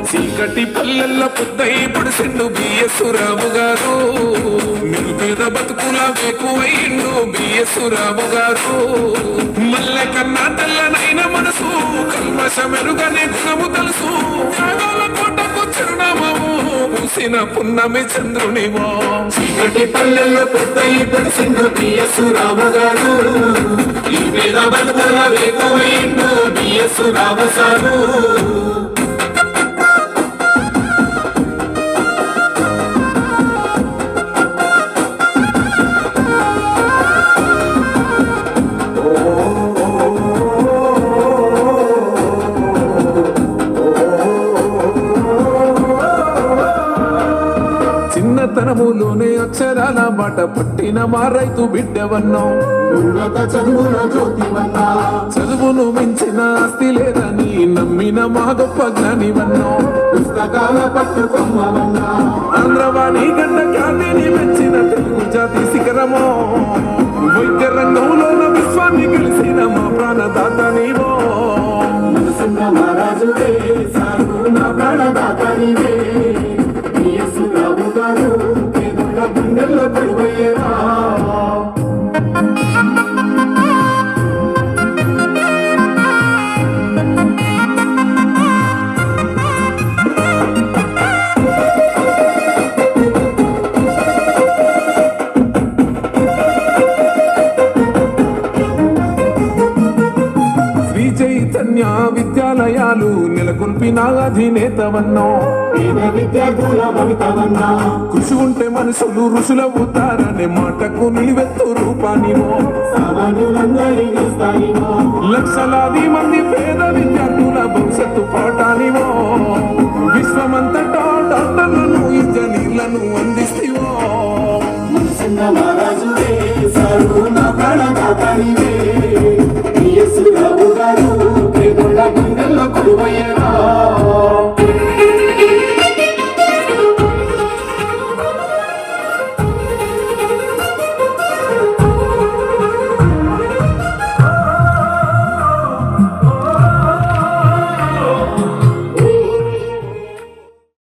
చీకటి పల్లెల్ల పొద్దై పడిసిండు బిఎస్ రావు గారు, నిరుపేద బతుకుల ఎక్కువైండు బిఎస్ రావు గారు. మల్లె కన్నా తెల్లనైన మనసు, కల్మషమెరుగనే గుణము తెలుసు, త్యాగాల కోటకు చిరునామావు, మూసిన పున్నమి చంద్రునివో. చీకటి పల్లెల్లో పొద్దై పడిసిండు బిఎస్ రావు గారు, నిరుపేద బతుకుల ఎక్కువైండు బిఎస్ రావు సారు. చిన్నతనములోనే అక్షరాల బాట పట్టిన మా రైతు బిడ్డవన్నో, ఉన్నత చదువుల జ్యోతివన్నా, చదువును మించిన ఆస్తి లేదని నమ్మిన మా గొప్ప జ్ఞానివన్నో. పుస్తకాల పట్టుకొమ్మవన్నా, ఆంధ్రవాణి గడ్డ ఖ్యాతిని మెచ్చిన తెలుగు జాతి శిఖరమో, వైద్య రంగంలోన విశ్వాన్ని గెలిచిన మా ప్రాణదాత నీవో. నరసింహ మహారాజువే సారు నా ప్రాణదాత నీవే, బిఎస్ రావు గారు పేదల గుండెల్లో కొలువయ్యేరా. శ్రీ చైతన్య విద్యాలయాలు నెలకొల్పిన అధినేతవన్నో, పేద విద్యార్థుల భవితవన్నా, కృషి ఉంటే మనుషులు ఋషులవుతారనే మాటకు నీవెత్తు రూపానివో. సామాన్యులందరినీ స్థాయివో, లక్షలాది మంది పేద విద్యార్థుల భవిష్యత్తు పాఠానివో. విశ్వమంతటా డాక్టర్లను ఇంజనీర్లను అందిస్తేవో. నరసింహ మహారాజువే సారు నా ప్రాణదాత నీవే, బిఎస్ రావు గారు పేదల గుండెల్లో కొలువయ్యేరా.